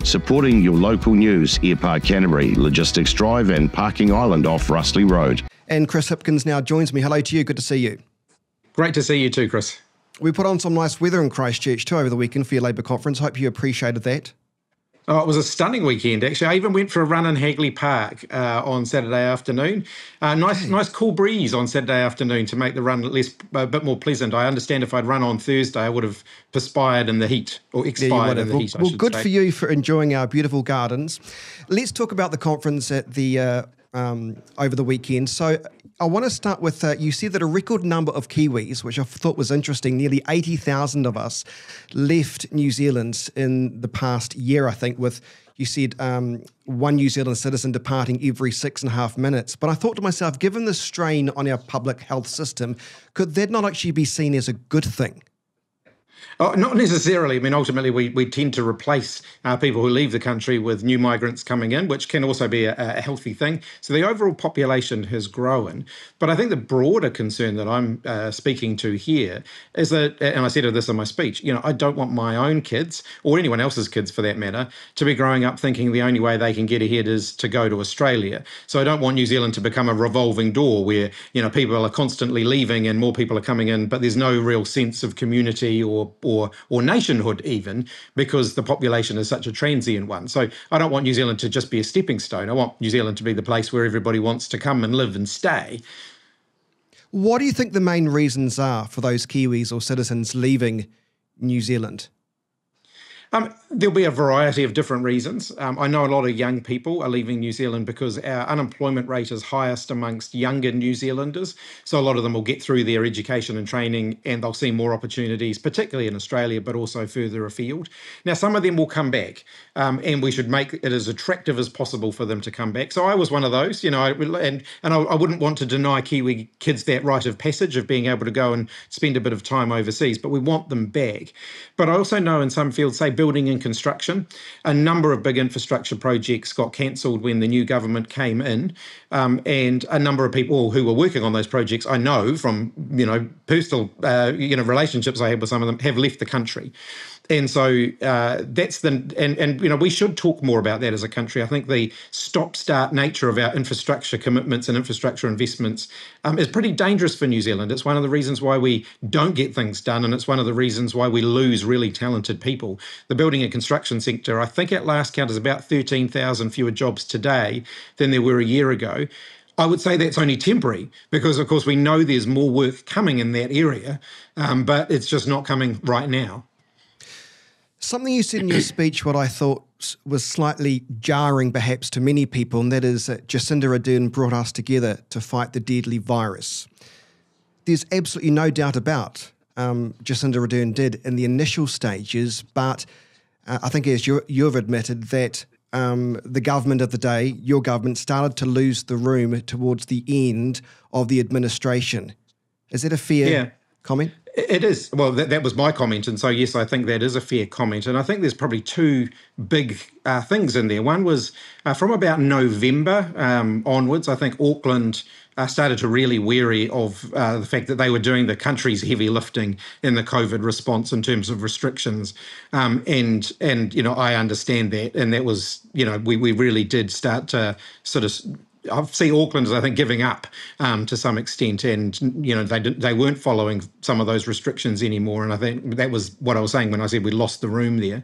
Supporting your local news, Airpark Canterbury, Logistics Drive and Parking Island off Rustley Road. And Chris Hipkins now joins me. Hello to you, good to see you. Great to see you too, Chris. We put on some nice weather in Christchurch too over the weekend for your Labour conference. Hope you appreciated that. Oh, it was a stunning weekend, actually. I even went for a run in Hagley Park on Saturday afternoon. Nice cool breeze on Saturday afternoon to make the run a bit more pleasant. I understand if I'd run on Thursday, I would have perspired in the heat, or expired in the heat, I should say. Well, good for you for enjoying our beautiful gardens. Let's talk about the conference at the over the weekend. So I want to start with, you said that a record number of Kiwis, which I thought was interesting, nearly 80,000 of us left New Zealand in the past year, I think, with, you said, one New Zealand citizen departing every 6.5 minutes. But I thought to myself, given the strain on our public health system, could that not actually be seen as a good thing? Oh, not necessarily. I mean, ultimately, we tend to replace people who leave the country with new migrants coming in, which can also be a healthy thing. So the overall population has grown. But I think the broader concern that I'm speaking to here is that, and I said this in my speech, I don't want my own kids, or anyone else's kids for that matter, to be growing up thinking the only way they can get ahead is to go to Australia. So I don't want New Zealand to become a revolving door where, people are constantly leaving and more people are coming in, but there's no real sense of community or nationhood even, because the population is such a transient one. So I don't want New Zealand to just be a stepping stone. I want New Zealand to be the place where everybody wants to come and live and stay. What do you think the main reasons are for those Kiwis or citizens leaving New Zealand? There'll be a variety of different reasons. I know a lot of young people are leaving New Zealand because our unemployment rate is highest amongst younger New Zealanders. So a lot of them will get through their education and training and they'll see more opportunities, particularly in Australia, but also further afield. Now, some of them will come back and we should make it as attractive as possible for them to come back. So I was one of those, and I wouldn't want to deny Kiwi kids that rite of passage of being able to go and spend a bit of time overseas, but we want them back. But I also know in some fields, say building and construction, a number of big infrastructure projects got cancelled when the new government came in, and a number of people who were working on those projects, I know from personal relationships I had with some of them, have left the country. And so that's we should talk more about that as a country. I think the stop-start nature of our infrastructure commitments and infrastructure investments is pretty dangerous for New Zealand. It's one of the reasons why we don't get things done, and it's one of the reasons why we lose really talented people. The building and construction sector, I think at last count, is about 13,000 fewer jobs today than there were a year ago. I would say that's only temporary because, of course, we know there's more work coming in that area, but it's just not coming right now. Something you said in your speech, what I thought was slightly jarring perhaps to many people, and that is that Jacinda Ardern brought us together to fight the deadly virus. There's absolutely no doubt about Jacinda Ardern did in the initial stages, but I think as you've admitted that the government of the day, your government, started to lose the room towards the end of the administration. Is that a fair comment? It is. Well, that was my comment. And so, yes, I think that is a fair comment. And I think there's probably two big things in there. One was from about November onwards, I think Auckland started to really weary of the fact that they were doing the country's heavy lifting in the COVID response in terms of restrictions. And I understand that. And that was, we really did start to sort of I see Auckland as, I think, giving up to some extent, and they weren't following some of those restrictions anymore. And I think that was what I was saying when I said we lost the room there.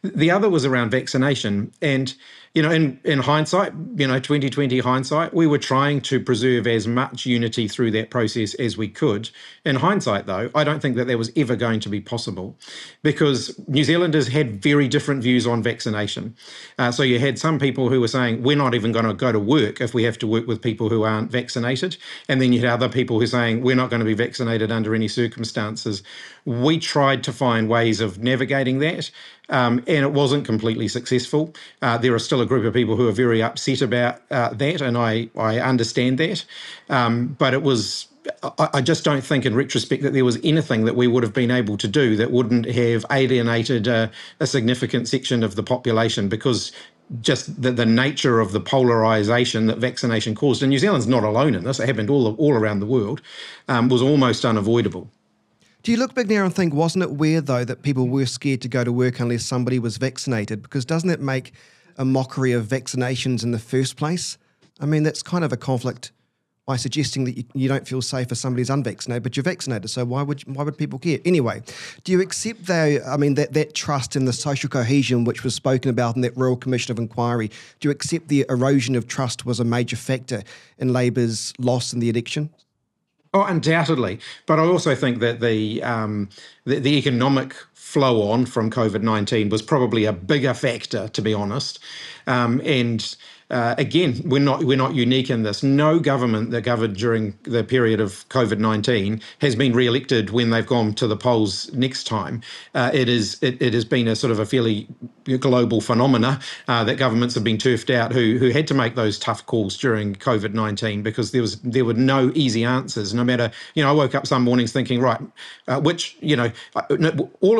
The other was around vaccination, and in hindsight, 2020 hindsight, we were trying to preserve as much unity through that process as we could. In hindsight, though, I don't think that was ever going to be possible because New Zealanders had very different views on vaccination. So you had some people who were saying, we're not even going to go to work if we have to work with people who aren't vaccinated. And then you had other people who were saying, we're not going to be vaccinated under any circumstances. We tried to find ways of navigating that. And it wasn't completely successful. There are still a group of people who are very upset about that, and I understand that. But it was, I just don't think in retrospect that there was anything that we would have been able to do that wouldn't have alienated a significant section of the population, because just the nature of the polarisation that vaccination caused, and New Zealand's not alone in this, it happened all around the world, was almost unavoidable. Do you look back now and think, wasn't it weird, though, that people were scared to go to work unless somebody was vaccinated? Because doesn't it make a mockery of vaccinations in the first place? I mean, that's kind of a conflict by suggesting that you don't feel safe if somebody's unvaccinated, but you're vaccinated, so why would people care? Anyway, do you accept, though, I mean, that trust in the social cohesion which was spoken about in that Royal Commission of Inquiry, do you accept the erosion of trust was a major factor in Labour's loss in the election? Oh, undoubtedly. But I also think that the economic flow on from COVID-19 was probably a bigger factor, to be honest. Again, we're not unique in this. No government that governed during the period of COVID-19 has been re-elected when they've gone to the polls next time. It has been a sort of a fairly global phenomena that governments have been turfed out who had to make those tough calls during COVID-19 because there were no easy answers. No matter, I woke up some mornings thinking, right, all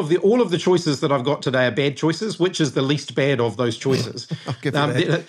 of the choices that I've got today are bad choices. Which is the least bad of those choices? I'll give you that.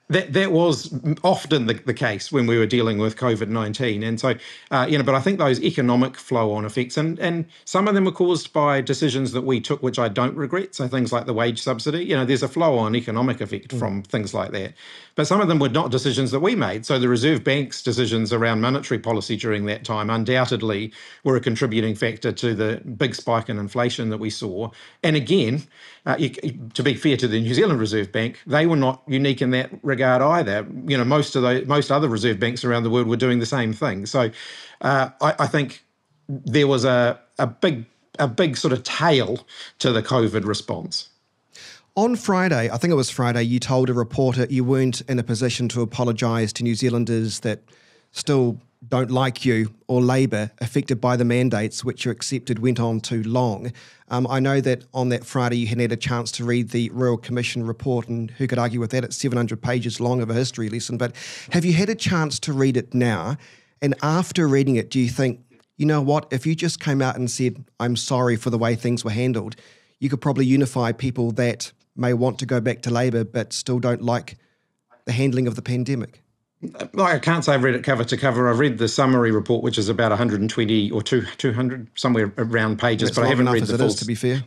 That was often the case when we were dealing with COVID-19. And so, but I think those economic flow-on effects, and some of them were caused by decisions that we took, which I don't regret. So things like the wage subsidy, there's a flow-on economic effect from things like that. But some of them were not decisions that we made. So the Reserve Bank's decisions around monetary policy during that time undoubtedly were a contributing factor to the big spike in inflation that we saw. And again, to be fair to the New Zealand Reserve Bank, they were not unique in that regard either. Most other reserve banks around the world were doing the same thing. So I think there was a big sort of tail to the COVID response. On Friday, I think it was Friday, you told a reporter you weren't in a position to apologise to New Zealanders that still don't like you or Labour affected by the mandates which you accepted went on too long. I know that on that Friday you hadn't had a chance to read the Royal Commission report, and who could argue with that? It's 700 pages long of a history lesson. But have you had a chance to read it now? And after reading it, do you think, you know what, if you just came out and said, I'm sorry for the way things were handled, you could probably unify people that may want to go back to Labour but still don't like the handling of the pandemic? I can't say I've read it cover to cover. I've read the summary report, which is about 120 or 200, somewhere around pages, but I haven't read the full. To be fair.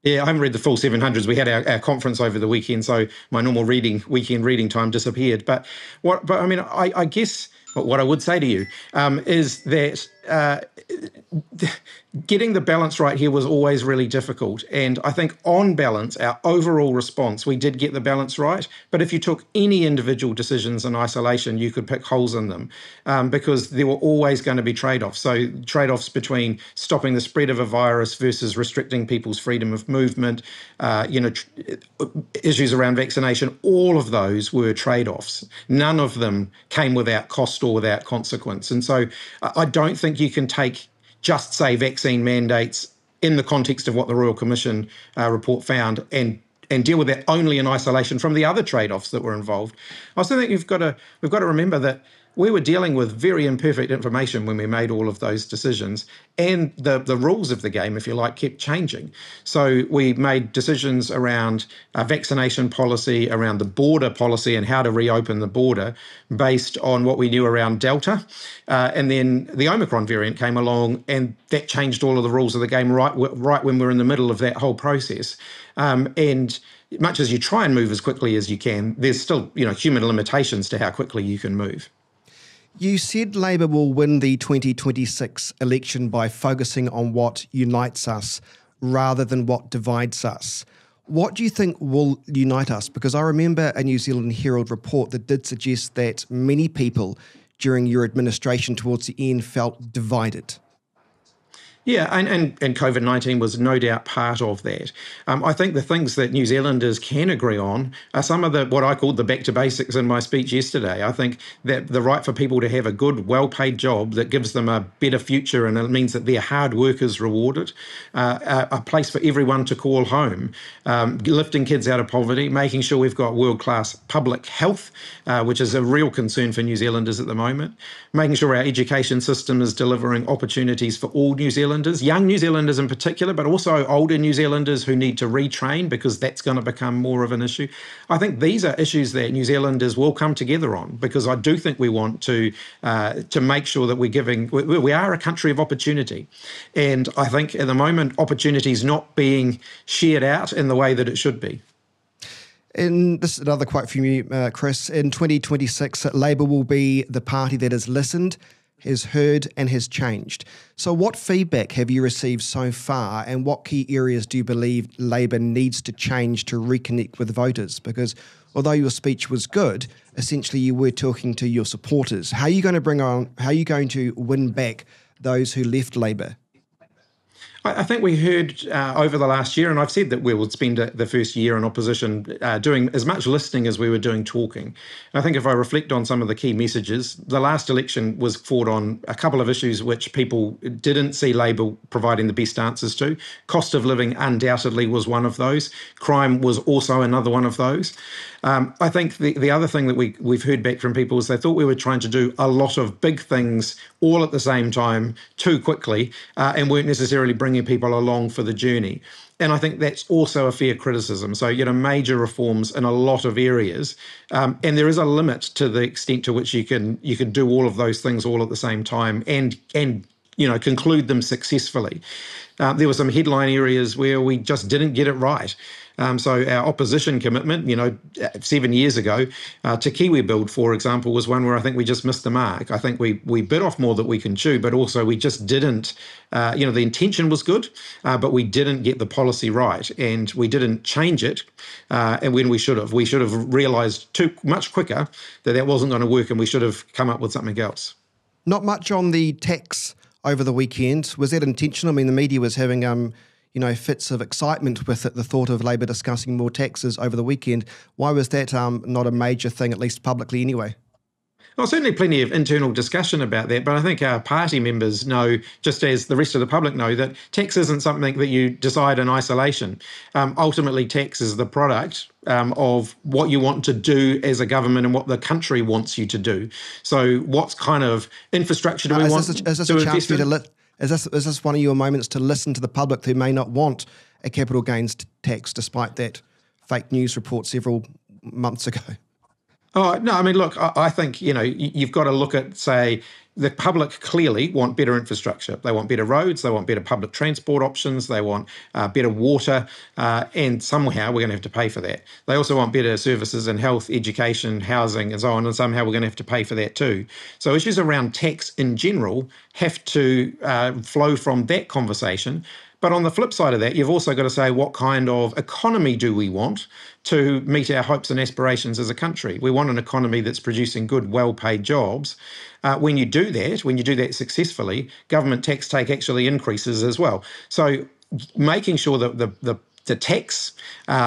Yeah, I haven't read the full 700s. We had our conference over the weekend, so my normal weekend reading time disappeared. But I guess what I would say to you is that getting the balance right here was always really difficult. And I think on balance, our overall response, we did get the balance right. But if you took any individual decisions in isolation, you could pick holes in them because there were always going to be trade-offs. So trade-offs between stopping the spread of a virus versus restricting people's freedom of movement, issues around vaccination, all of those were trade-offs. None of them came without cost or without consequence. And so I don't think you can just say vaccine mandates in the context of what the Royal Commission report found and deal with that only in isolation from the other trade-offs that were involved. I also think we've got to remember that we were dealing with very imperfect information when we made all of those decisions, and the rules of the game, if you like, kept changing. So we made decisions around vaccination policy, around the border policy and how to reopen the border based on what we knew around Delta. And then the Omicron variant came along and that changed all of the rules of the game right when we're in the middle of that whole process. And much as you try and move as quickly as you can, there's still, human limitations to how quickly you can move. You said Labour will win the 2026 election by focusing on what unites us rather than what divides us. What do you think will unite us? Because I remember a New Zealand Herald report that did suggest that many people during your administration towards the end felt divided. Yeah, and COVID-19 was no doubt part of that. I think the things that New Zealanders can agree on are some of what I called the back to basics in my speech yesterday. I think that the right for people to have a good, well-paid job that gives them a better future and it means that their hard work is rewarded, a place for everyone to call home, lifting kids out of poverty, making sure we've got world-class public health, which is a real concern for New Zealanders at the moment, making sure our education system is delivering opportunities for all New Zealanders, Zealanders, young New Zealanders in particular, but also older New Zealanders who need to retrain because that's going to become more of an issue. I think these are issues that New Zealanders will come together on, because I do think we want to make sure that we are a country of opportunity. And I think at the moment, opportunity is not being shared out in the way that it should be. And this is another quote from you, Chris. In 2026, Labour will be the party that has listened, has heard and has changed. So what feedback have you received so far, and what key areas do you believe Labour needs to change to reconnect with voters? Because although your speech was good, essentially you were talking to your supporters. How are you going to win back those who left Labour? I think we heard over the last year, and I've said that we will spend the first year in opposition doing as much listening as we were doing talking. And I think if I reflect on some of the key messages, the last election was fought on a couple of issues which people didn't see Labour providing the best answers to. Cost of living undoubtedly was one of those. Crime was also another one of those. I think the other thing that we've heard back from people is they thought we were trying to do a lot of big things all at the same time too quickly and weren't necessarily bringing people along for the journey. And I think that's also a fair criticism. So, major reforms in a lot of areas. And there is a limit to the extent to which you can do all of those things all at the same time and conclude them successfully. There were some headline areas where we just didn't get it right. So our opposition commitment, 7 years ago, to Kiwi Build, for example, was one where I think we just missed the mark. I think we bit off more than we can chew, but also we just didn't, the intention was good, but we didn't get the policy right, and we didn't change it. And when we should have realised much quicker that wasn't going to work, and we should have come up with something else. Not much on the tax over the weekend. Was that intentional? I mean, the media was having fits of excitement with it, the thought of Labour discussing more taxes over the weekend. Why was that not a major thing, at least publicly anyway? Well, certainly plenty of internal discussion about that, but I think our party members know, just as the rest of the public know, that tax isn't something that you decide in isolation. Ultimately, tax is the product of what you want to do as a government and what the country wants you to do. So what kind of infrastructure do we want to invest in? Is this one of your moments to listen to the public who may not want a capital gains tax, despite that fake news report several months ago? Oh, no, I mean, look, I think, you've got to look at, say, the public clearly want better infrastructure. They want better roads, they want better public transport options, they want better water, and somehow we're going to have to pay for that. They also want better services in health, education, housing, and so on, and somehow we're going to have to pay for that too. So issues around tax in general have to flow from that conversation. But on the flip side of that, you've also got to say, what kind of economy do we want to meet our hopes and aspirations as a country? We want an economy that's producing good, well-paid jobs. When you do that successfully, government tax take actually increases as well. So making sure that the tax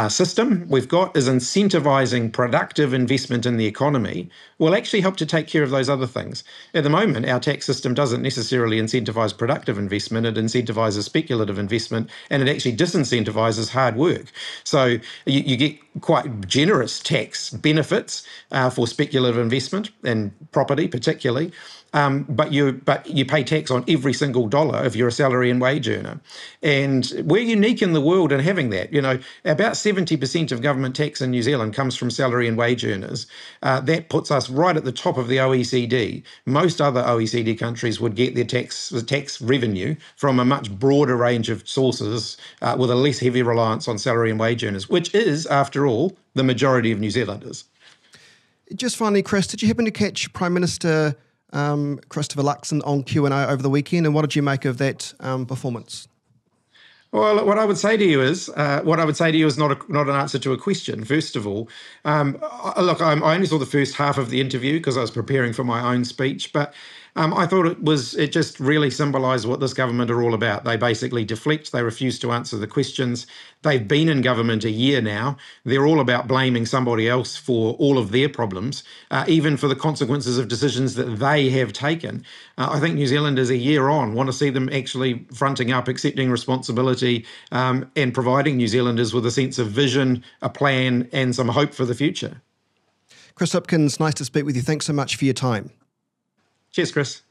system we've got is incentivising productive investment in the economy will actually help to take care of those other things. At the moment, our tax system doesn't necessarily incentivise productive investment. It incentivises speculative investment, and it actually disincentivises hard work. So you get quite generous tax benefits for speculative investment and property particularly. But you pay tax on every single dollar if you're a salary and wage earner. And we're unique in the world in having that. About 70% of government tax in New Zealand comes from salary and wage earners. That puts us right at the top of the OECD. Most other OECD countries would get their tax revenue from a much broader range of sources with a less heavy reliance on salary and wage earners, which is, after all, the majority of New Zealanders. Just finally, Chris, did you happen to catch Prime Minister Christopher Luxon on Q&A over the weekend, and what did you make of that performance? Well, what I would say to you is not an answer to a question. First of all, look, I only saw the first half of the interview because I was preparing for my own speech, but I thought it just really symbolised what this government are all about. They basically deflect, they refuse to answer the questions. They've been in government a year now. They're all about blaming somebody else for all of their problems, even for the consequences of decisions that they have taken. I think New Zealanders a year on want to see them actually fronting up, accepting responsibility, and providing New Zealanders with a sense of vision, a plan, and some hope for the future. Chris Hipkins, nice to speak with you. Thanks so much for your time. Cheers, Chris.